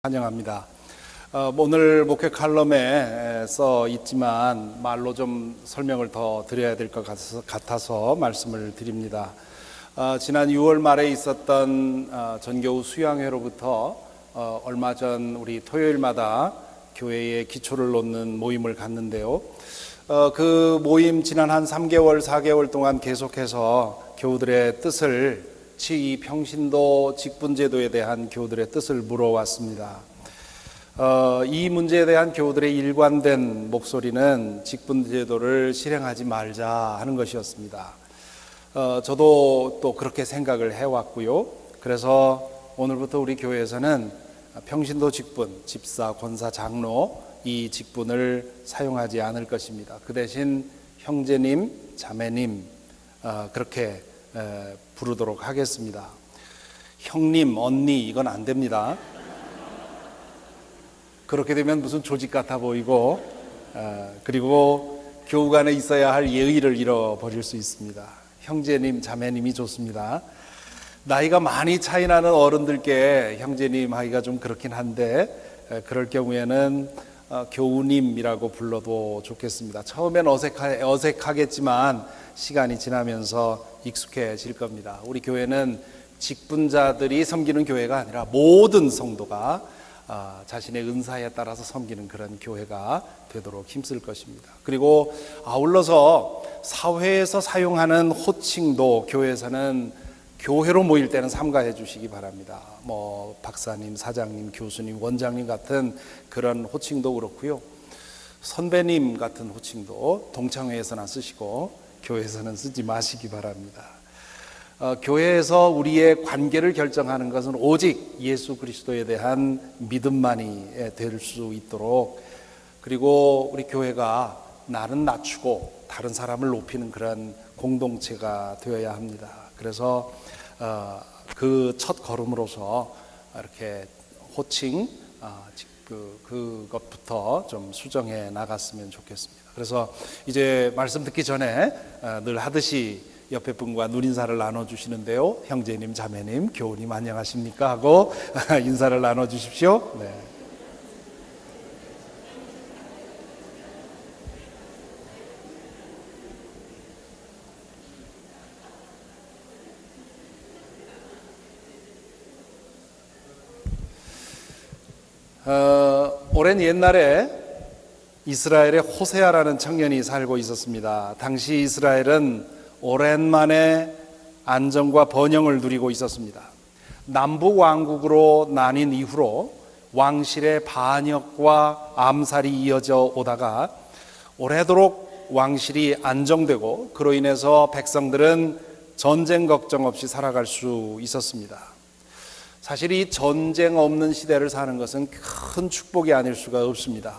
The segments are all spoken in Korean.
환영합니다. 오늘 목회 칼럼에 써 있지만 말로 좀 설명을 더 드려야 될 것 같아서 말씀을 드립니다. 지난 6월 말에 있었던 전교우 수양회로부터 얼마 전 우리 토요일마다 교회의 기초를 놓는 모임을 갖는데요. 그 모임 지난 한 3개월, 4개월 동안 계속해서 교우들의 뜻을 이 평신도 직분제도에 대한 교우들의 뜻을 물어왔습니다. 이 문제에 대한 교우들의 일관된 목소리는 직분제도를 실행하지 말자 하는 것이었습니다. 저도 또 그렇게 생각을 해왔고요. 그래서 오늘부터 우리 교회에서는 평신도 직분, 집사, 권사, 장로 이 직분을 사용하지 않을 것입니다. 그 대신 형제님, 자매님 그렇게 부르도록 하겠습니다. 형님, 언니 이건 안 됩니다. 그렇게 되면 무슨 조직 같아 보이고 그리고 교우 간에 있어야 할 예의를 잃어버릴 수 있습니다. 형제님, 자매님이 좋습니다. 나이가 많이 차이 나는 어른들께 형제님 하기가 좀 그렇긴 한데 그럴 경우에는 교우님이라고 불러도 좋겠습니다. 처음엔 어색하겠지만 시간이 지나면서 익숙해질 겁니다. 우리 교회는 직분자들이 섬기는 교회가 아니라 모든 성도가 자신의 은사에 따라서 섬기는 그런 교회가 되도록 힘쓸 것입니다. 그리고 아울러서 사회에서 사용하는 호칭도 교회에서는 교회로 모일 때는 삼가해 주시기 바랍니다. 박사님, 사장님, 교수님, 원장님 같은 그런 호칭도 그렇고요. 선배님 같은 호칭도 동창회에서나 쓰시고 교회에서는 쓰지 마시기 바랍니다. 교회에서 우리의 관계를 결정하는 것은 오직 예수 그리스도에 대한 믿음만이 될 수 있도록, 그리고 우리 교회가 나는 낮추고 다른 사람을 높이는 그런 공동체가 되어야 합니다. 그래서 그 첫 걸음으로서 이렇게 호칭 그것부터 좀 수정해 나갔으면 좋겠습니다. 그래서 이제 말씀 듣기 전에 늘 하듯이 옆에 분과 눈인사를 나눠주시는데요. 형제님, 자매님, 교우님 안녕하십니까 하고 인사를 나눠주십시오. 네. 오랜 옛날에 이스라엘에 호세아라는 청년이 살고 있었습니다. 당시 이스라엘은 오랜만에 안정과 번영을 누리고 있었습니다. 남북 왕국으로 나뉜 이후로 왕실의 반역과 암살이 이어져 오다가 오래도록 왕실이 안정되고 그로 인해서 백성들은 전쟁 걱정 없이 살아갈 수 있었습니다. 사실 이 전쟁 없는 시대를 사는 것은 큰 축복이 아닐 수가 없습니다.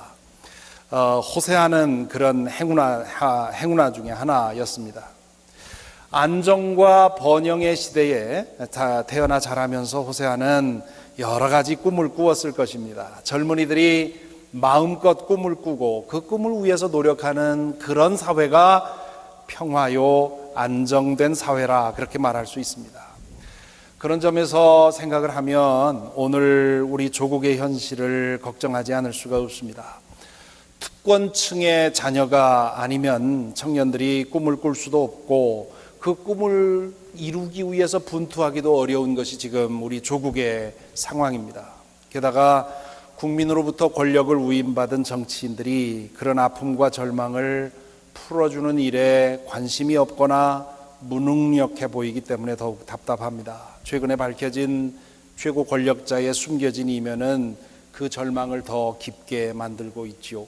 호세아는 그런 행운아 중에 하나였습니다. 안정과 번영의 시대에 태어나 자라면서 호세아는 여러 가지 꿈을 꾸었을 것입니다. 젊은이들이 마음껏 꿈을 꾸고 그 꿈을 위해서 노력하는 그런 사회가 평화요 안정된 사회라 그렇게 말할 수 있습니다. 그런 점에서 생각을 하면 오늘 우리 조국의 현실을 걱정하지 않을 수가 없습니다. 특권층의 자녀가 아니면 청년들이 꿈을 꿀 수도 없고 그 꿈을 이루기 위해서 분투하기도 어려운 것이 지금 우리 조국의 상황입니다. 게다가 국민으로부터 권력을 위임받은 정치인들이 그런 아픔과 절망을 풀어주는 일에 관심이 없거나 무능력해 보이기 때문에 더욱 답답합니다. 최근에 밝혀진 최고 권력자의 숨겨진 이면은 그 절망을 더 깊게 만들고 있지요.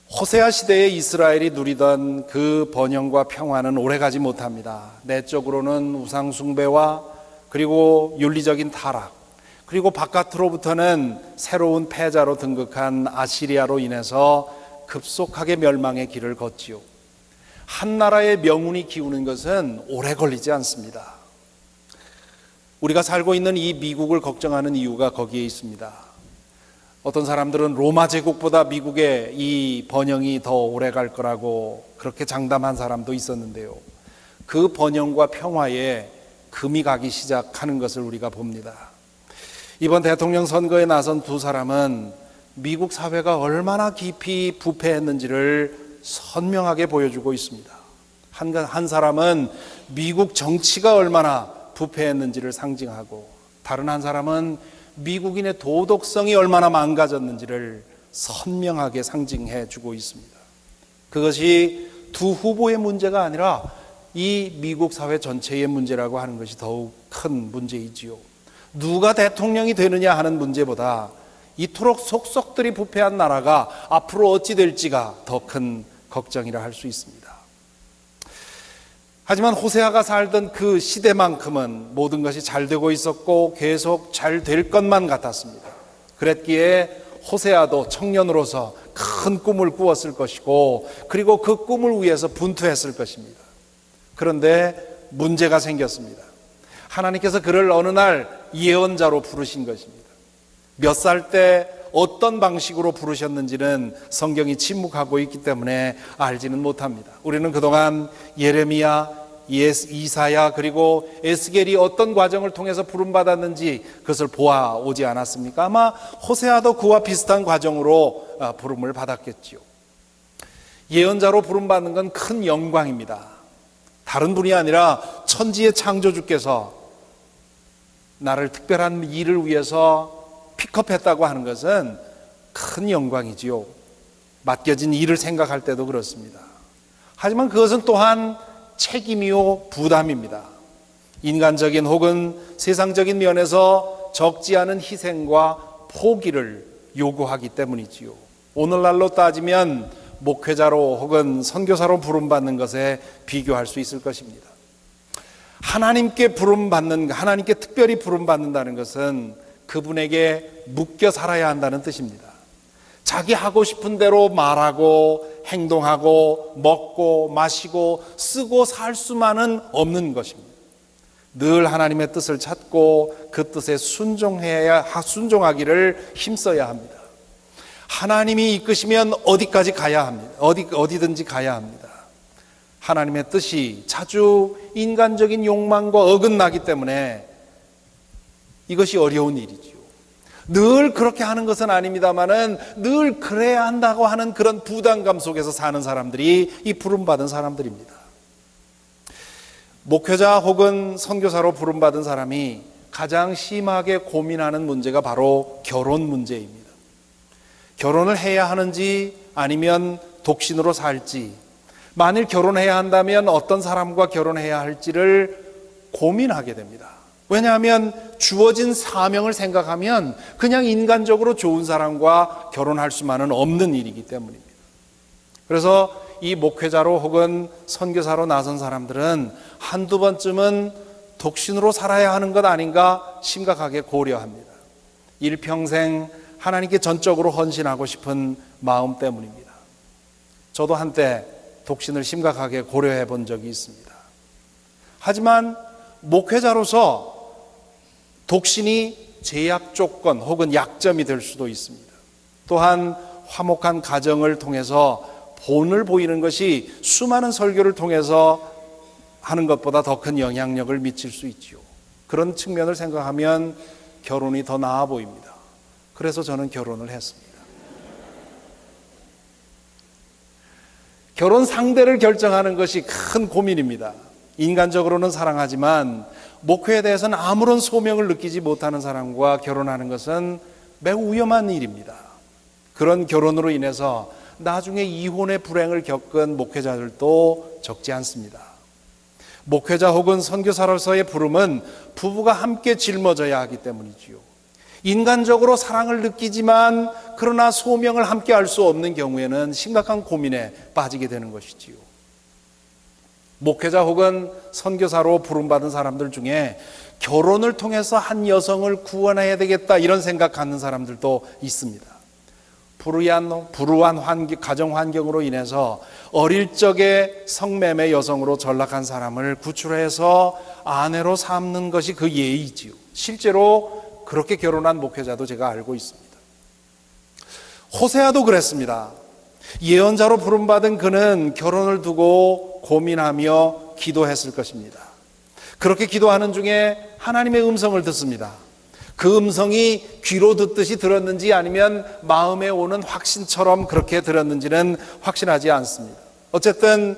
호세아 시대에 이스라엘이 누리던 그 번영과 평화는 오래가지 못합니다. 내적으로는 우상 숭배와 그리고 윤리적인 타락, 그리고 바깥으로부터는 새로운 패자로 등극한 아시리아로 인해서 급속하게 멸망의 길을 걷지요. 한 나라의 명운이 기우는 것은 오래 걸리지 않습니다. 우리가 살고 있는 이 미국을 걱정하는 이유가 거기에 있습니다. 어떤 사람들은 로마 제국보다 미국의 이 번영이 더 오래 갈 거라고 그렇게 장담한 사람도 있었는데요. 그 번영과 평화에 금이 가기 시작하는 것을 우리가 봅니다. 이번 대통령 선거에 나선 두 사람은 미국 사회가 얼마나 깊이 부패했는지를 선명하게 보여주고 있습니다. 한 사람은 미국 정치가 얼마나 부패했는지를 상징하고, 다른 한 사람은 미국인의 도덕성이 얼마나 망가졌는지를 선명하게 상징해 주고 있습니다. 그것이 두 후보의 문제가 아니라 이 미국 사회 전체의 문제라고 하는 것이 더욱 큰 문제이지요. 누가 대통령이 되느냐 하는 문제보다 이토록 속속들이 부패한 나라가 앞으로 어찌 될지가 더 큰 걱정이라 할 수 있습니다. 하지만 호세아가 살던 그 시대만큼은 모든 것이 잘 되고 있었고 계속 잘 될 것만 같았습니다. 그랬기에 호세아도 청년으로서 큰 꿈을 꾸었을 것이고, 그리고 그 꿈을 위해서 분투했을 것입니다. 그런데 문제가 생겼습니다. 하나님께서 그를 어느 날 예언자로 부르신 것입니다. 몇 살 때 어떤 방식으로 부르셨는지는 성경이 침묵하고 있기 때문에 알지는 못합니다. 우리는 그동안 예레미야, 이사야, 그리고 에스겔이 어떤 과정을 통해서 부름받았는지 그것을 보아오지 않았습니까? 아마 호세아도 그와 비슷한 과정으로 부름을 받았겠지요. 예언자로 부름받는 건 큰 영광입니다. 다른 분이 아니라 천지의 창조주께서 나를 특별한 일을 위해서 픽업했다고 하는 것은 큰 영광이지요. 맡겨진 일을 생각할 때도 그렇습니다. 하지만 그것은 또한 책임이요 부담입니다. 인간적인 혹은 세상적인 면에서 적지 않은 희생과 포기를 요구하기 때문이지요. 오늘날로 따지면 목회자로 혹은 선교사로 부름받는 것에 비교할 수 있을 것입니다. 하나님께 특별히 부름받는다는 것은 그분에게 묶여 살아야 한다는 뜻입니다. 자기 하고 싶은 대로 말하고 행동하고 먹고 마시고 쓰고 살 수만은 없는 것입니다. 늘 하나님의 뜻을 찾고 그 뜻에 순종하기를 힘써야 합니다. 하나님이 이끄시면 어디까지 가야 합니다. 어디든지 가야 합니다. 하나님의 뜻이 자주 인간적인 욕망과 어긋나기 때문에 이것이 어려운 일이지요. 늘 그렇게 하는 것은 아닙니다만은 늘 그래야 한다고 하는 그런 부담감 속에서 사는 사람들이 이 부름받은 사람들입니다. 목회자 혹은 선교사로 부름받은 사람이 가장 심하게 고민하는 문제가 바로 결혼 문제입니다. 결혼을 해야 하는지 아니면 독신으로 살지, 만일 결혼해야 한다면 어떤 사람과 결혼해야 할지를 고민하게 됩니다. 왜냐하면 주어진 사명을 생각하면 그냥 인간적으로 좋은 사람과 결혼할 수만은 없는 일이기 때문입니다. 그래서 이 목회자로 혹은 선교사로 나선 사람들은 한두 번쯤은 독신으로 살아야 하는 것 아닌가 심각하게 고려합니다. 일평생 하나님께 전적으로 헌신하고 싶은 마음 때문입니다. 저도 한때 독신을 심각하게 고려해 본 적이 있습니다. 하지만 목회자로서 독신이 제약 조건 혹은 약점이 될 수도 있습니다. 또한 화목한 가정을 통해서 본을 보이는 것이 수많은 설교를 통해서 하는 것보다 더 큰 영향력을 미칠 수 있지요. 그런 측면을 생각하면 결혼이 더 나아 보입니다. 그래서 저는 결혼을 했습니다. 결혼 상대를 결정하는 것이 큰 고민입니다. 인간적으로는 사랑하지만 목회에 대해서는 아무런 소명을 느끼지 못하는 사람과 결혼하는 것은 매우 위험한 일입니다. 그런 결혼으로 인해서 나중에 이혼의 불행을 겪은 목회자들도 적지 않습니다. 목회자 혹은 선교사로서의 부름은 부부가 함께 짊어져야 하기 때문이지요. 인간적으로 사랑을 느끼지만 그러나 소명을 함께 할 수 없는 경우에는 심각한 고민에 빠지게 되는 것이지요. 목회자 혹은 선교사로 부름받은 사람들 중에 결혼을 통해서 한 여성을 구원해야 되겠다 이런 생각 갖는 사람들도 있습니다. 불우한 가정 환경으로 인해서 어릴 적에 성매매 여성으로 전락한 사람을 구출해서 아내로 삼는 것이 그 예의지요. 실제로 그렇게 결혼한 목회자도 제가 알고 있습니다. 호세아도 그랬습니다. 예언자로 부름받은 그는 결혼을 두고 고민하며 기도했을 것입니다. 그렇게 기도하는 중에 하나님의 음성을 듣습니다. 그 음성이 귀로 듣듯이 들었는지 아니면 마음에 오는 확신처럼 그렇게 들었는지는 확신하지 않습니다. 어쨌든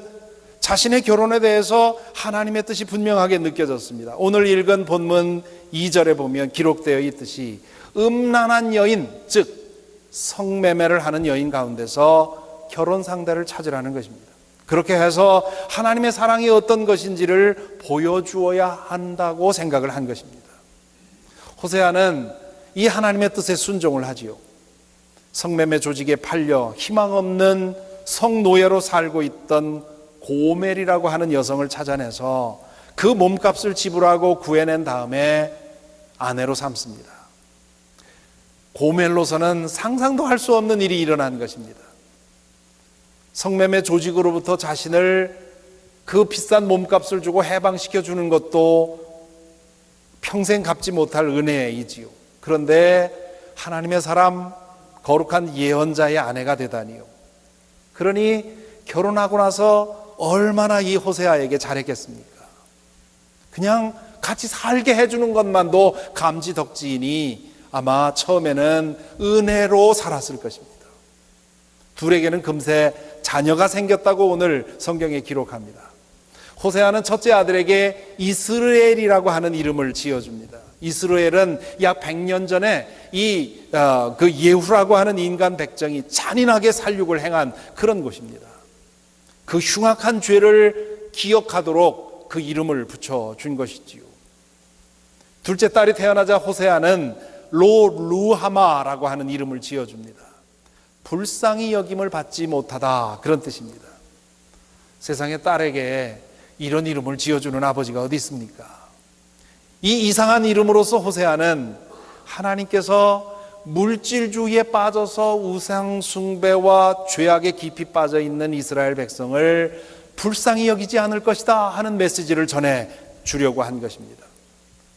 자신의 결혼에 대해서 하나님의 뜻이 분명하게 느껴졌습니다. 오늘 읽은 본문 2절에 보면 기록되어 있듯이 음란한 여인, 즉 성매매를 하는 여인 가운데서 결혼 상대를 찾으라는 것입니다. 그렇게 해서 하나님의 사랑이 어떤 것인지를 보여주어야 한다고 생각을 한 것입니다. 호세아는 이 하나님의 뜻에 순종을 하지요. 성매매 조직에 팔려 희망 없는 성노예로 살고 있던 고멜이라고 하는 여성을 찾아내서 그 몸값을 지불하고 구해낸 다음에 아내로 삼습니다. 고멜로서는 상상도 할 수 없는 일이 일어난 것입니다. 성매매 조직으로부터 자신을 그 비싼 몸값을 주고 해방시켜 주는 것도 평생 갚지 못할 은혜이지요. 그런데 하나님의 사람, 거룩한 예언자의 아내가 되다니요. 그러니 결혼하고 나서 얼마나 이 호세아에게 잘했겠습니까? 그냥 같이 살게 해주는 것만도 감지덕지이니 아마 처음에는 은혜로 살았을 것입니다. 둘에게는 금세 자녀가 생겼다고 오늘 성경에 기록합니다. 호세아는 첫째 아들에게 이스라엘이라고 하는 이름을 지어줍니다. 이스라엘은 약 100년 전에 그 예후라고 하는 인간 백정이 잔인하게 살육을 행한 그런 곳입니다. 그 흉악한 죄를 기억하도록 그 이름을 붙여준 것이지요. 둘째 딸이 태어나자 호세아는 루하마라고 하는 이름을 지어줍니다. 불쌍히 여김을 받지 못하다, 그런 뜻입니다. 세상에 딸에게 이런 이름을 지어주는 아버지가 어디 있습니까? 이 이상한 이름으로서 호세아는 하나님께서 물질주의에 빠져서 우상 숭배와 죄악에 깊이 빠져 있는 이스라엘 백성을 불쌍히 여기지 않을 것이다 하는 메시지를 전해 주려고 한 것입니다.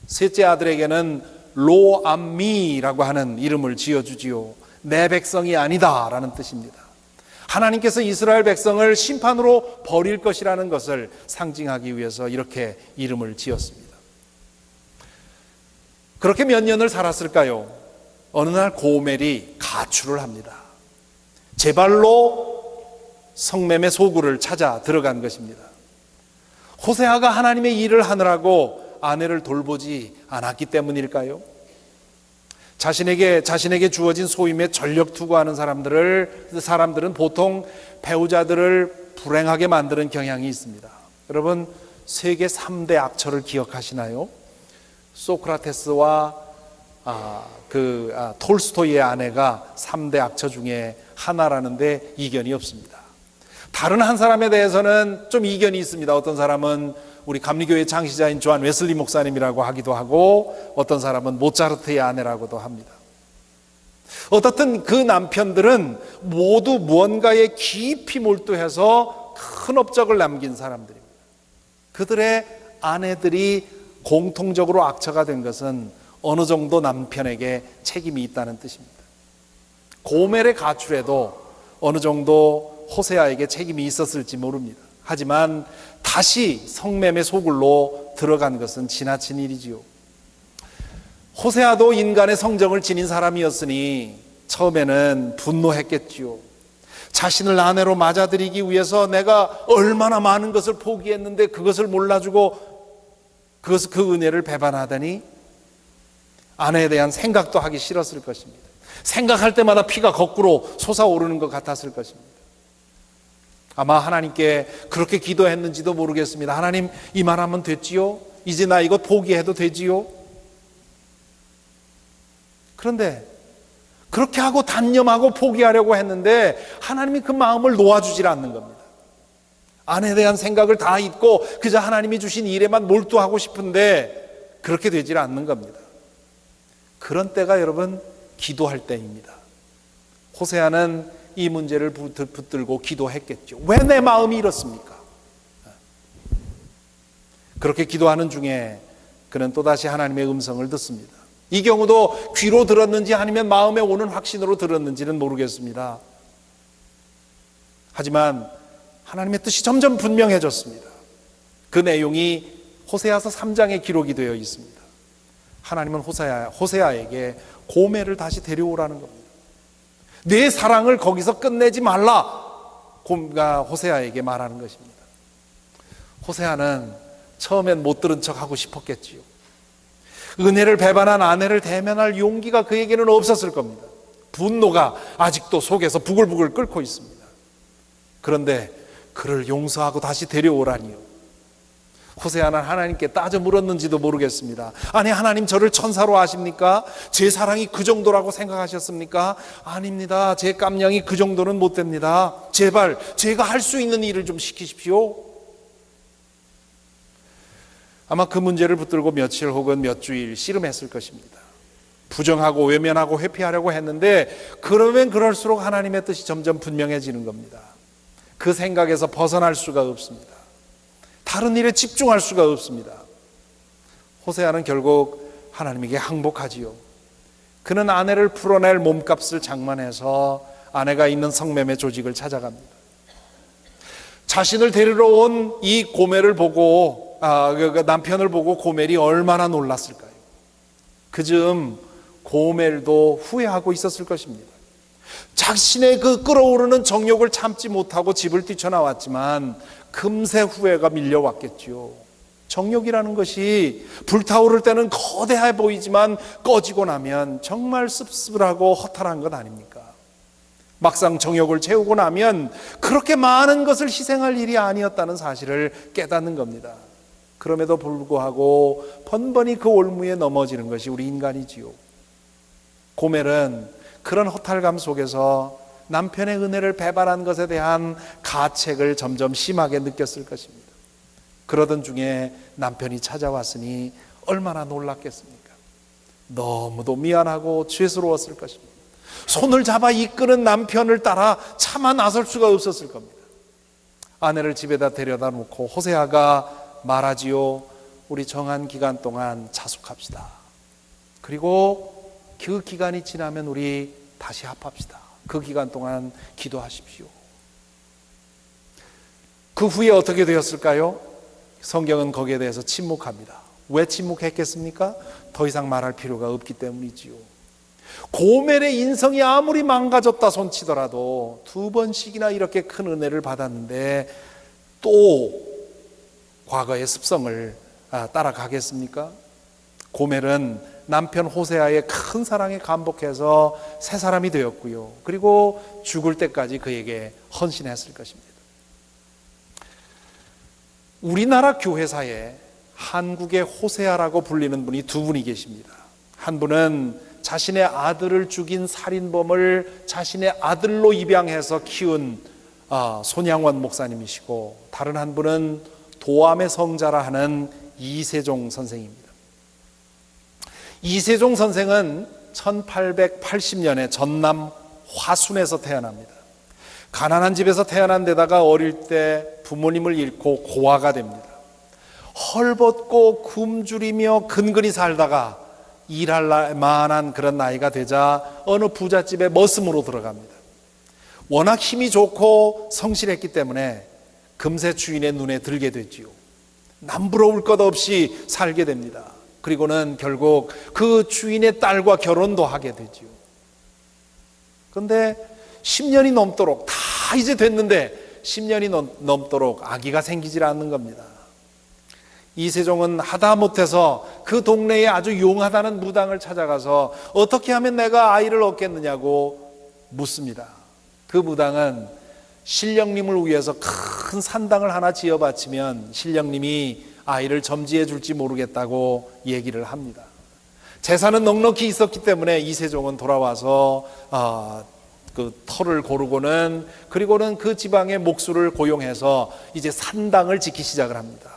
셋째 아들에게는 로암미라고 하는 이름을 지어주지요. 내 백성이 아니다 라는 뜻입니다. 하나님께서 이스라엘 백성을 심판으로 버릴 것이라는 것을 상징하기 위해서 이렇게 이름을 지었습니다. 그렇게 몇 년을 살았을까요? 어느 날 고멜이 가출을 합니다. 제 발로 성매매 소굴을 찾아 들어간 것입니다. 호세아가 하나님의 일을 하느라고 아내를 돌보지 않았기 때문일까요? 자신에게 주어진 소임에 전력 투구하는 사람들은 보통 배우자들을 불행하게 만드는 경향이 있습니다. 여러분, 세계 3대 악처를 기억하시나요? 소크라테스와 톨스토이의 아내가 3대 악처 중에 하나라는데 이견이 없습니다. 다른 한 사람에 대해서는 좀 이견이 있습니다. 어떤 사람은 우리 감리교회 창시자인 조한 웨슬리 목사님이라고 하기도 하고, 어떤 사람은 모차르트의 아내라고도 합니다. 어떻든 그 남편들은 모두 무언가에 깊이 몰두해서 큰 업적을 남긴 사람들입니다. 그들의 아내들이 공통적으로 악처가 된 것은 어느 정도 남편에게 책임이 있다는 뜻입니다. 고멜의 가출에도 어느 정도 호세아에게 책임이 있었을지 모릅니다. 하지만 다시 성매매 소굴로 들어간 것은 지나친 일이지요. 호세아도 인간의 성정을 지닌 사람이었으니 처음에는 분노했겠지요. 자신을 아내로 맞아들이기 위해서 내가 얼마나 많은 것을 포기했는데 그것을 몰라주고 그 은혜를 배반하다니, 아내에 대한 생각도 하기 싫었을 것입니다. 생각할 때마다 피가 거꾸로 솟아오르는 것 같았을 것입니다. 아마 하나님께 그렇게 기도했는지도 모르겠습니다. 하나님, 이만하면 됐지요? 이제 나 이거 포기해도 되지요? 그런데 그렇게 하고 단념하고 포기하려고 했는데 하나님이 그 마음을 놓아주질 않는 겁니다. 아내에 대한 생각을 다 잊고 그저 하나님이 주신 일에만 몰두하고 싶은데 그렇게 되질 않는 겁니다. 그런 때가 여러분, 기도할 때입니다. 호세아는 이 문제를 붙들고 기도했겠죠. 왜 내 마음이 이렇습니까? 그렇게 기도하는 중에 그는 또다시 하나님의 음성을 듣습니다. 이 경우도 귀로 들었는지 아니면 마음에 오는 확신으로 들었는지는 모르겠습니다. 하지만 하나님의 뜻이 점점 분명해졌습니다. 그 내용이 호세아서 3장에 기록이 되어 있습니다. 하나님은 호세아에게 고멜을 다시 데려오라는 겁니다. 내 사랑을 거기서 끝내지 말라, 호세아에게 말하는 것입니다. 호세아는 처음엔 못 들은 척 하고 싶었겠지요. 은혜를 배반한 아내를 대면할 용기가 그에게는 없었을 겁니다. 분노가 아직도 속에서 부글부글 끓고 있습니다. 그런데 그를 용서하고 다시 데려오라니요. 호세아는 하나님께 따져 물었는지도 모르겠습니다. 아니, 하나님 저를 천사로 아십니까? 제 사랑이 그 정도라고 생각하셨습니까? 아닙니다. 제 깜냥이 그 정도는 못 됩니다. 제발 제가 할 수 있는 일을 좀 시키십시오. 아마 그 문제를 붙들고 며칠 혹은 몇 주일 씨름했을 것입니다. 부정하고 외면하고 회피하려고 했는데 그러면 그럴수록 하나님의 뜻이 점점 분명해지는 겁니다. 그 생각에서 벗어날 수가 없습니다. 다른 일에 집중할 수가 없습니다. 호세아는 결국 하나님에게 항복하지요. 그는 아내를 풀어낼 몸값을 장만해서 아내가 있는 성매매 조직을 찾아갑니다. 자신을 데리러 온 이 고멜을 보고 남편을 보고 고멜이 얼마나 놀랐을까요? 그즈음 고멜도 후회하고 있었을 것입니다. 자신의 그 끓어오르는 정욕을 참지 못하고 집을 뛰쳐나왔지만 금세 후회가 밀려왔겠지요. 정욕이라는 것이 불타오를 때는 거대해 보이지만 꺼지고 나면 정말 씁쓸하고 허탈한 것 아닙니까? 막상 정욕을 채우고 나면 그렇게 많은 것을 희생할 일이 아니었다는 사실을 깨닫는 겁니다. 그럼에도 불구하고 번번이 그 올무에 넘어지는 것이 우리 인간이지요. 고멜은 그런 허탈감 속에서 남편의 은혜를 배반한 것에 대한 가책을 점점 심하게 느꼈을 것입니다. 그러던 중에 남편이 찾아왔으니 얼마나 놀랐겠습니까? 너무도 미안하고 죄스러웠을 것입니다. 손을 잡아 이끄는 남편을 따라 차마 나설 수가 없었을 겁니다. 아내를 집에다 데려다 놓고 호세아가 말하지요. 우리 정한 기간 동안 자숙합시다. 그리고 그 기간이 지나면 우리 다시 합합시다. 그 기간 동안 기도하십시오. 그 후에 어떻게 되었을까요? 성경은 거기에 대해서 침묵합니다. 왜 침묵했겠습니까? 더 이상 말할 필요가 없기 때문이지요. 고멜의 인성이 아무리 망가졌다 손치더라도 2번씩이나 이렇게 큰 은혜를 받았는데 또 과거의 습성을 따라가겠습니까? 고멜은 남편 호세아의 큰 사랑에 감복해서 새 사람이 되었고요. 그리고 죽을 때까지 그에게 헌신했을 것입니다. 우리나라 교회사에 한국의 호세아라고 불리는 분이 2분이 계십니다. 한 분은 자신의 아들을 죽인 살인범을 자신의 아들로 입양해서 키운 손양원 목사님이시고, 다른 한 분은 도암의 성자라 하는 이세종 선생입니다. 이세종 선생은 1880년에 전남 화순에서 태어납니다. 가난한 집에서 태어난 데다가 어릴 때 부모님을 잃고 고아가 됩니다. 헐벗고 굶주리며 근근히 살다가 일할 만한 그런 나이가 되자 어느 부잣집에 머슴으로 들어갑니다. 워낙 힘이 좋고 성실했기 때문에 금세 주인의 눈에 들게 되지요. 남부러울 것 없이 살게 됩니다. 그리고는 결국 그 주인의 딸과 결혼도 하게 되지요. 그런데 10년이 넘도록 다 이제 됐는데 10년이 넘도록 아기가 생기질 않는 겁니다. 이세종은 하다못해서 그 동네에 아주 용하다는 무당을 찾아가서 어떻게 하면 내가 아이를 얻겠느냐고 묻습니다. 그 무당은 신령님을 위해서 큰 산당을 하나 지어 바치면 신령님이 아이를 점지해 줄지 모르겠다고 얘기를 합니다. 재산은 넉넉히 있었기 때문에 이세종은 돌아와서 그 터를 고르고는, 그리고는 그 지방의 목수를 고용해서 이제 산당을 짓기 시작을 합니다.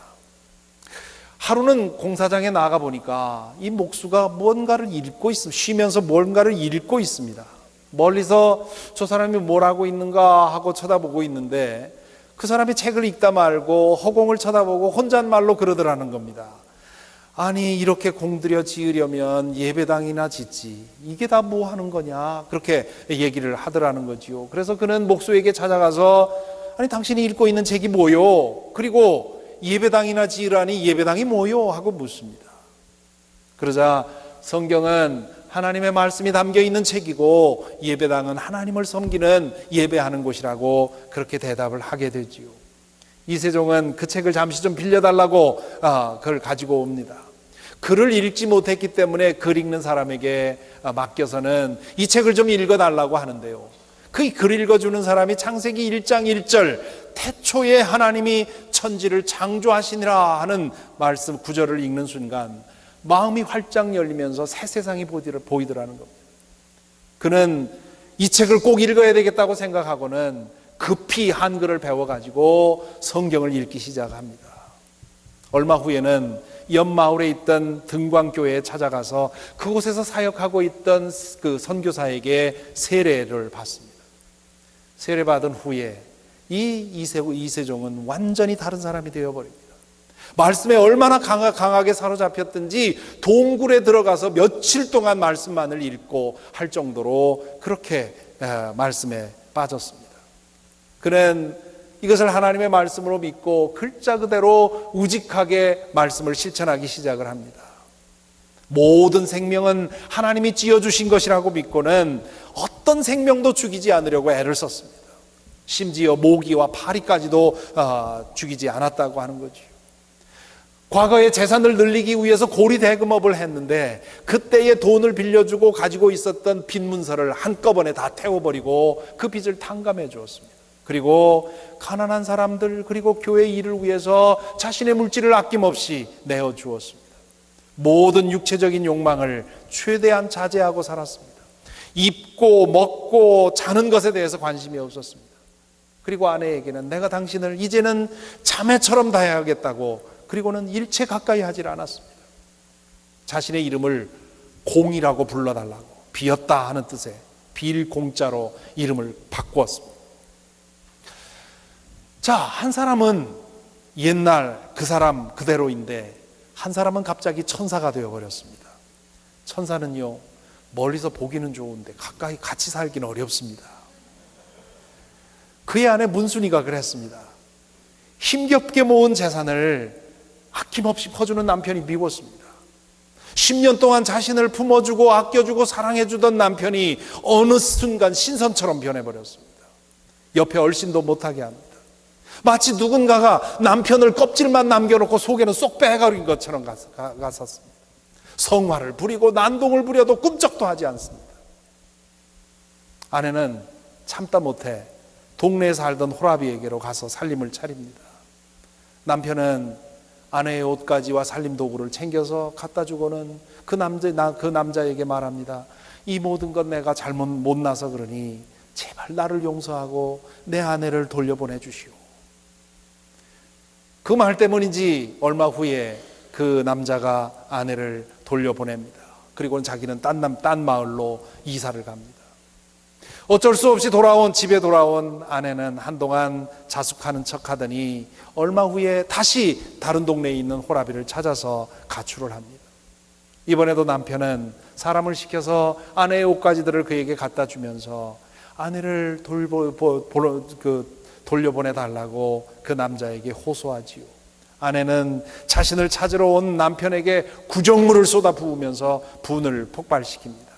하루는 공사장에 나가 보니까 이 목수가 뭔가를 읽고 있습니다. 쉬면서 뭔가를 읽고 있습니다. 멀리서 저 사람이 뭘 하고 있는가 하고 쳐다보고 있는데 그 사람이 책을 읽다 말고 허공을 쳐다보고 혼잣말로 그러더라는 겁니다. 아니, 이렇게 공들여 지으려면 예배당이나 짓지, 이게 다 뭐 하는 거냐, 그렇게 얘기를 하더라는 거지요. 그래서 그는 목수에게 찾아가서 아니, 당신이 읽고 있는 책이 뭐요? 그리고 예배당이나 지으라니 예배당이 뭐요? 하고 묻습니다. 그러자 성경은 하나님의 말씀이 담겨 있는 책이고 예배당은 하나님을 섬기는 예배하는 곳이라고 그렇게 대답을 하게 되지요. 이세종은 그 책을 잠시 좀 빌려달라고 그걸 가지고 옵니다. 글을 읽지 못했기 때문에 글 읽는 사람에게 맡겨서는 이 책을 좀 읽어달라고 하는데요, 그 글 읽어주는 사람이 창세기 1장 1절 태초에 하나님이 천지를 창조하시니라 하는 말씀 구절을 읽는 순간 마음이 활짝 열리면서 새 세상이 보이더라는 겁니다. 그는 이 책을 꼭 읽어야 되겠다고 생각하고는 급히 한글을 배워가지고 성경을 읽기 시작합니다. 얼마 후에는 옆 마을에 있던 등광교회에 찾아가서 그곳에서 사역하고 있던 그 선교사에게 세례를 받습니다. 세례받은 후에 이세종은 완전히 다른 사람이 되어버립니다. 말씀에 얼마나 강하게 사로잡혔든지 동굴에 들어가서 며칠 동안 말씀만을 읽고 할 정도로 그렇게 말씀에 빠졌습니다. 그는 이것을 하나님의 말씀으로 믿고 글자 그대로 우직하게 말씀을 실천하기 시작을 합니다. 모든 생명은 하나님이 지어주신 것이라고 믿고는 어떤 생명도 죽이지 않으려고 애를 썼습니다. 심지어 모기와 파리까지도 죽이지 않았다고 하는 거죠. 과거의 재산을 늘리기 위해서 고리대금업을 했는데 그때의 돈을 빌려주고 가지고 있었던 빚 문서를 한꺼번에 다 태워버리고 그 빚을 탕감해 주었습니다. 그리고 가난한 사람들 그리고 교회 일을 위해서 자신의 물질을 아낌없이 내어 주었습니다. 모든 육체적인 욕망을 최대한 자제하고 살았습니다. 입고 먹고 자는 것에 대해서 관심이 없었습니다. 그리고 아내에게는 내가 당신을 이제는 자매처럼 다해야겠다고, 그리고는 일체 가까이 하질 않았습니다. 자신의 이름을 공이라고 불러달라고, 비었다 하는 뜻의 빌공자로 이름을 바꾸었습니다. 자, 한 사람은 옛날 그 사람 그대로인데 한 사람은 갑자기 천사가 되어버렸습니다. 천사는요, 멀리서 보기는 좋은데 가까이 같이 살기는 어렵습니다. 그의 아내 문순이가 그랬습니다. 힘겹게 모은 재산을 아낌없이 퍼주는 남편이 미웠습니다. 10년 동안 자신을 품어주고 아껴주고 사랑해주던 남편이 어느 순간 신선처럼 변해버렸습니다. 옆에 얼씬도 못하게 합니다. 마치 누군가가 남편을 껍질만 남겨놓고 속에는 쏙 빼가린 것처럼 갔었습니다. 성화를 부리고 난동을 부려도 꿈쩍도 하지 않습니다. 아내는 참다 못해 동네에 살던 호라비에게로 가서 살림을 차립니다. 남편은 아내의 옷가지와 살림 도구를 챙겨서 갖다 주고는 그 남자에게 말합니다. 이 모든 건 내가 잘못 못나서 그러니 제발 나를 용서하고 내 아내를 돌려보내 주시오. 그 말 때문인지 얼마 후에 그 남자가 아내를 돌려보냅니다. 그리고는 자기는 딴 마을로 이사를 갑니다. 어쩔 수 없이 집에 돌아온 아내는 한동안 자숙하는 척하더니 얼마 후에 다시 다른 동네에 있는 호라비를 찾아서 가출을 합니다. 이번에도 남편은 사람을 시켜서 아내의 옷가지들을 그에게 갖다 주면서 아내를 돌려보내달라고 그 남자에게 호소하지요. 아내는 자신을 찾으러 온 남편에게 구정물을 쏟아 부으면서 분을 폭발시킵니다.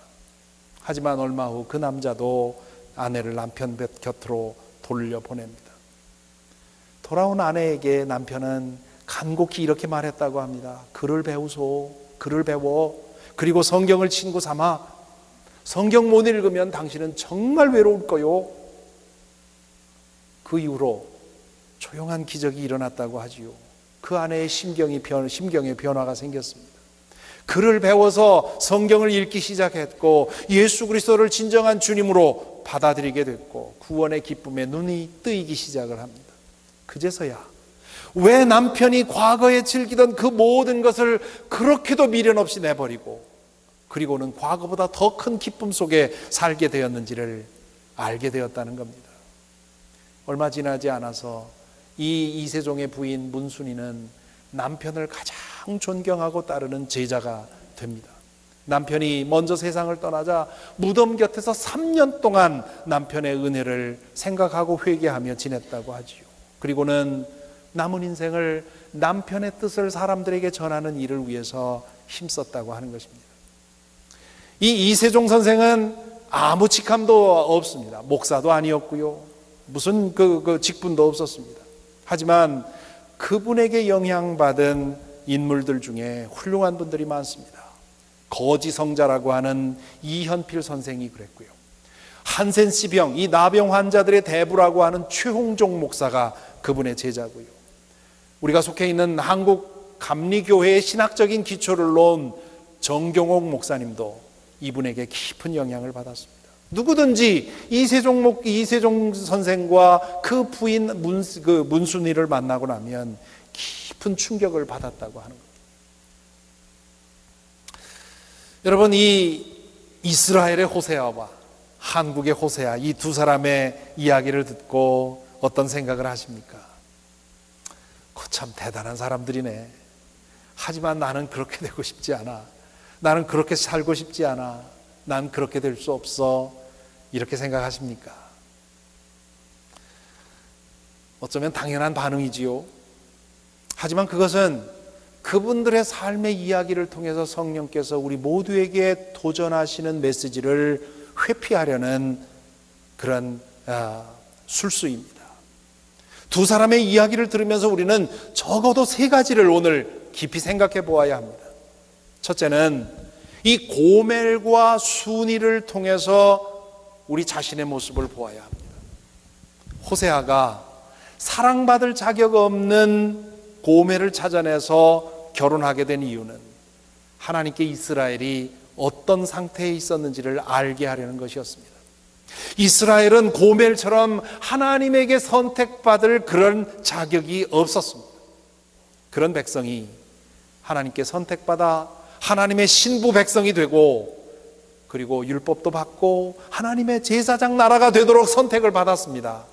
하지만 얼마 후 그 남자도 아내를 남편 곁으로 돌려보냅니다. 돌아온 아내에게 남편은 간곡히 이렇게 말했다고 합니다. 글을 배우소. 글을 배워. 그리고 성경을 친구 삼아. 성경 못 읽으면 당신은 정말 외로울 거요. 그 이후로 조용한 기적이 일어났다고 하지요. 그 아내의 심경에 변화가 생겼습니다. 글을 배워서 성경을 읽기 시작했고 예수 그리스도를 진정한 주님으로 받아들이게 됐고 구원의 기쁨에 눈이 뜨이기 시작을 합니다. 그제서야 왜 남편이 과거에 즐기던 그 모든 것을 그렇게도 미련 없이 내버리고 그리고는 과거보다 더 큰 기쁨 속에 살게 되었는지를 알게 되었다는 겁니다. 얼마 지나지 않아서 이 이세종의 부인 문순이는 남편을 가장 존경하고 따르는 제자가 됩니다. 남편이 먼저 세상을 떠나자 무덤 곁에서 3년 동안 남편의 은혜를 생각하고 회개하며 지냈다고 하지요. 그리고는 남은 인생을 남편의 뜻을 사람들에게 전하는 일을 위해서 힘썼다고 하는 것입니다. 이 이세종 선생은 아무 직함도 없습니다. 목사도 아니었고요. 무슨 그 직분도 없었습니다. 하지만 그분에게 영향받은 인물들 중에 훌륭한 분들이 많습니다. 거지성자라고 하는 이현필 선생이 그랬고요. 한센시병, 이 나병 환자들의 대부라고 하는 최홍종 목사가 그분의 제자고요. 우리가 속해 있는 한국 감리교회의 신학적인 기초를 놓은 정경옥 목사님도 이분에게 깊은 영향을 받았습니다. 누구든지 이세종 선생과 그 부인 문순이를 만나고 나면 깊은 충격을 받았다고 하는 겁니다. 여러분, 이 이스라엘의 호세아와 한국의 호세아, 이 두 사람의 이야기를 듣고 어떤 생각을 하십니까? 참 대단한 사람들이네. 하지만 나는 그렇게 되고 싶지 않아. 나는 그렇게 살고 싶지 않아. 난 그렇게 될 수 없어. 이렇게 생각하십니까? 어쩌면 당연한 반응이지요. 하지만 그것은 그분들의 삶의 이야기를 통해서 성령께서 우리 모두에게 도전하시는 메시지를 회피하려는 그런 술수입니다. 두 사람의 이야기를 들으면서 우리는 적어도 세 가지를 오늘 깊이 생각해 보아야 합니다. 첫째는 이 고멜과 순이를 통해서 우리 자신의 모습을 보아야 합니다. 호세아가 사랑받을 자격 없는 고멜을 찾아내서 결혼하게 된 이유는 하나님께 이스라엘이 어떤 상태에 있었는지를 알게 하려는 것이었습니다. 이스라엘은 고멜처럼 하나님에게 선택받을 그런 자격이 없었습니다. 그런 백성이 하나님께 선택받아 하나님의 신부 백성이 되고, 그리고 율법도 받고 하나님의 제사장 나라가 되도록 선택을 받았습니다.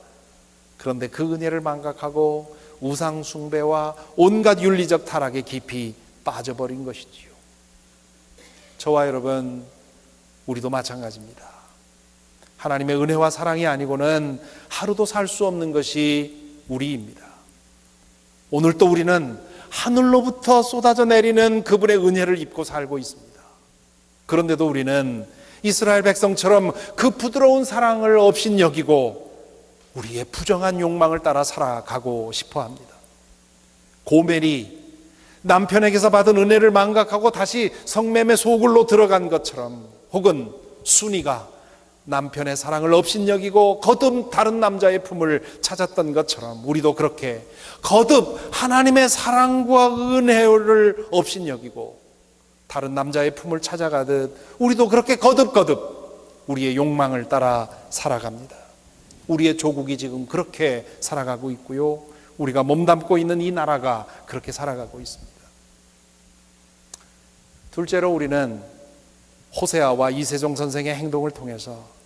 그런데 그 은혜를 망각하고 우상 숭배와 온갖 윤리적 타락에 깊이 빠져버린 것이지요. 저와 여러분, 우리도 마찬가지입니다. 하나님의 은혜와 사랑이 아니고는 하루도 살 수 없는 것이 우리입니다. 오늘 또 우리는 하늘로부터 쏟아져 내리는 그분의 은혜를 입고 살고 있습니다. 그런데도 우리는 이스라엘 백성처럼 그 부드러운 사랑을 업신여기고 우리의 부정한 욕망을 따라 살아가고 싶어 합니다. 고멜이 남편에게서 받은 은혜를 망각하고 다시 성매매 소굴로 들어간 것처럼, 혹은 순이가 남편의 사랑을 업신여기고 거듭 다른 남자의 품을 찾았던 것처럼 우리도 그렇게 거듭 하나님의 사랑과 은혜를 업신여기고 다른 남자의 품을 찾아가듯 우리도 그렇게 거듭 우리의 욕망을 따라 살아갑니다. 우리의 조국이 지금 그렇게 살아가고 있고요, 우리가 몸담고 있는 이 나라가 그렇게 살아가고 있습니다. 둘째로 우리는 호세아와 이세종 선생의 행동을 통해서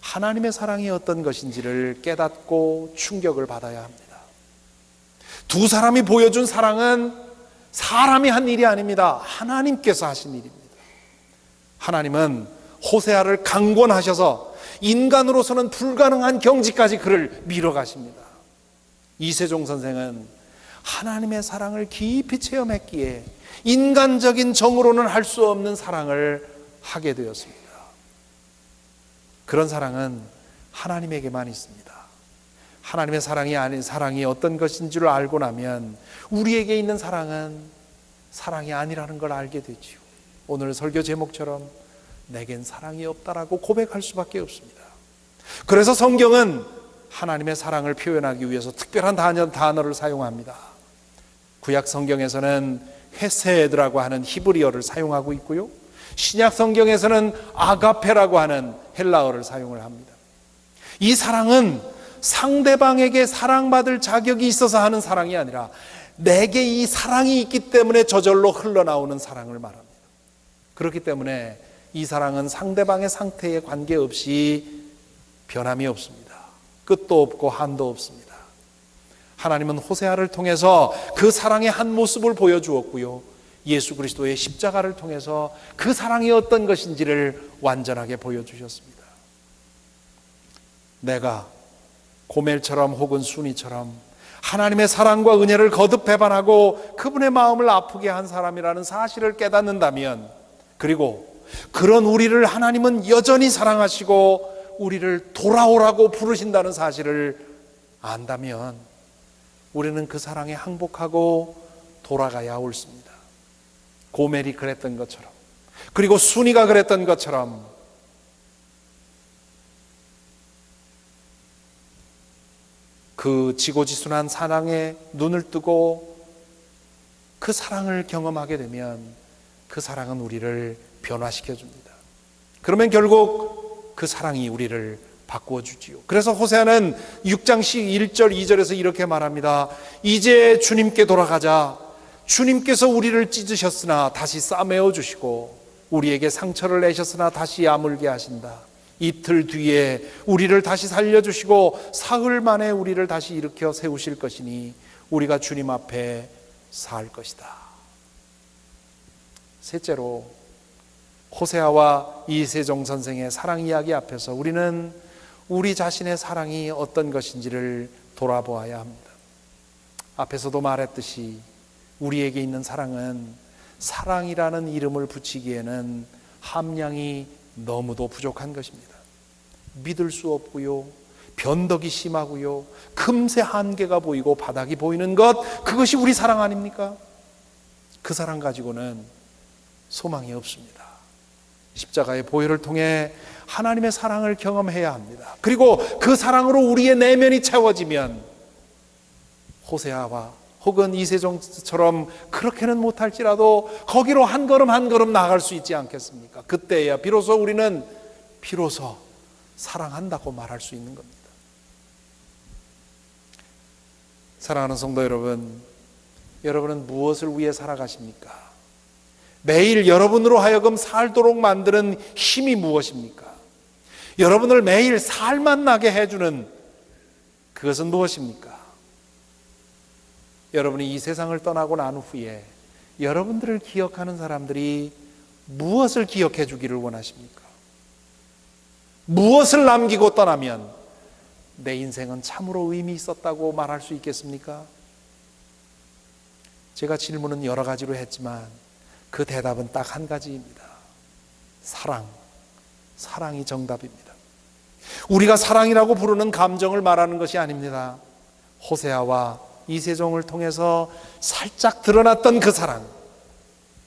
하나님의 사랑이 어떤 것인지를 깨닫고 충격을 받아야 합니다. 두 사람이 보여준 사랑은 사람이 한 일이 아닙니다. 하나님께서 하신 일입니다. 하나님은 호세아를 강권하셔서 인간으로서는 불가능한 경지까지 그를 밀어가십니다. 이세종 선생은 하나님의 사랑을 깊이 체험했기에 인간적인 정으로는 할 수 없는 사랑을 하게 되었습니다. 그런 사랑은 하나님에게만 있습니다. 하나님의 사랑이 아닌 사랑이 어떤 것인지를 알고 나면 우리에게 있는 사랑은 사랑이 아니라는 걸 알게 되지요. 오늘 설교 제목처럼 내겐 사랑이 없다라고 고백할 수밖에 없습니다. 그래서 성경은 하나님의 사랑을 표현하기 위해서 특별한 단어를 사용합니다. 구약 성경에서는 헤세드라고 하는 히브리어를 사용하고 있고요, 신약 성경에서는 아가페라고 하는 헬라어를 사용을 합니다. 이 사랑은 상대방에게 사랑받을 자격이 있어서 하는 사랑이 아니라 내게 이 사랑이 있기 때문에 저절로 흘러나오는 사랑을 말합니다. 그렇기 때문에 이 사랑은 상대방의 상태에 관계없이 변함이 없습니다. 끝도 없고 한도 없습니다. 하나님은 호세아를 통해서 그 사랑의 한 모습을 보여주었고요, 예수 그리스도의 십자가를 통해서 그 사랑이 어떤 것인지를 완전하게 보여주셨습니다. 내가 고멜처럼 혹은 순이처럼 하나님의 사랑과 은혜를 거듭 배반하고 그분의 마음을 아프게 한 사람이라는 사실을 깨닫는다면, 그리고 그런 우리를 하나님은 여전히 사랑하시고 우리를 돌아오라고 부르신다는 사실을 안다면 우리는 그 사랑에 항복하고 돌아가야 옳습니다. 고멜이 그랬던 것처럼, 그리고 순이가 그랬던 것처럼 그 지고지순한 사랑에 눈을 뜨고 그 사랑을 경험하게 되면 그 사랑은 우리를 변화시켜 줍니다. 그러면 결국 그 사랑이 우리를 바꾸어 주지요. 그래서 호세아는 6장 1절 2절에서 이렇게 말합니다. 이제 주님께 돌아가자. 주님께서 우리를 찢으셨으나 다시 싸매어 주시고 우리에게 상처를 내셨으나 다시 아물게 하신다. 이틀 뒤에 우리를 다시 살려주시고 사흘 만에 우리를 다시 일으켜 세우실 것이니 우리가 주님 앞에 살 것이다. 셋째로, 호세아와 이세종 선생의 사랑 이야기 앞에서 우리는 우리 자신의 사랑이 어떤 것인지를 돌아보아야 합니다. 앞에서도 말했듯이 우리에게 있는 사랑은 사랑이라는 이름을 붙이기에는 함량이 너무도 부족한 것입니다. 믿을 수 없고요, 변덕이 심하고요, 금세 한계가 보이고 바닥이 보이는 것, 그것이 우리 사랑 아닙니까? 그 사랑 가지고는 소망이 없습니다. 십자가의 보혈을 통해 하나님의 사랑을 경험해야 합니다. 그리고 그 사랑으로 우리의 내면이 채워지면 호세아와 혹은 이세종처럼 그렇게는 못할지라도 거기로 한 걸음 한 걸음 나아갈 수 있지 않겠습니까? 그때야 비로소 우리는 사랑한다고 말할 수 있는 겁니다. 사랑하는 성도 여러분, 여러분은 무엇을 위해 살아가십니까? 매일 여러분으로 하여금 살도록 만드는 힘이 무엇입니까? 여러분을 매일 살만 나게 해주는 그것은 무엇입니까? 여러분이 이 세상을 떠나고 난 후에 여러분들을 기억하는 사람들이 무엇을 기억해 주기를 원하십니까? 무엇을 남기고 떠나면 내 인생은 참으로 의미 있었다고 말할 수 있겠습니까? 제가 질문은 여러 가지로 했지만 그 대답은 딱 한 가지입니다. 사랑이 정답입니다. 우리가 사랑이라고 부르는 감정을 말하는 것이 아닙니다. 호세아와 이세종을 통해서 살짝 드러났던 그 사랑,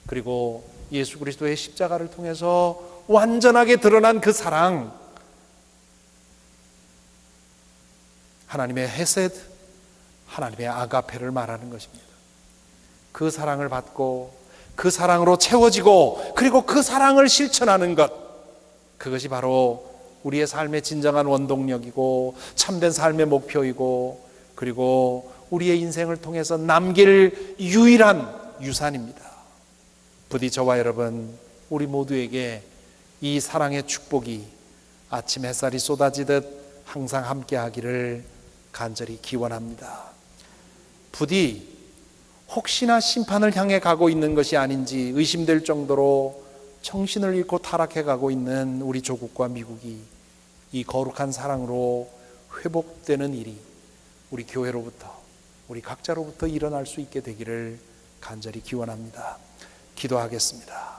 그리고 예수 그리스도의 십자가를 통해서 완전하게 드러난 그 사랑, 하나님의 헤세드, 하나님의 아가페를 말하는 것입니다. 그 사랑을 받고 그 사랑으로 채워지고 그리고 그 사랑을 실천하는 것, 그것이 바로 우리의 삶의 진정한 원동력이고 참된 삶의 목표이고 그리고 우리의 인생을 통해서 남길 유일한 유산입니다. 부디 저와 여러분, 우리 모두에게 이 사랑의 축복이 아침 햇살이 쏟아지듯 항상 함께 하기를 간절히 기원합니다. 부디 혹시나 심판을 향해 가고 있는 것이 아닌지 의심될 정도로 정신을 잃고 타락해 가고 있는 우리 조국과 미국이 이 거룩한 사랑으로 회복되는 일이 우리 교회로부터, 우리 각자로부터 일어날 수 있게 되기를 간절히 기원합니다. 기도하겠습니다.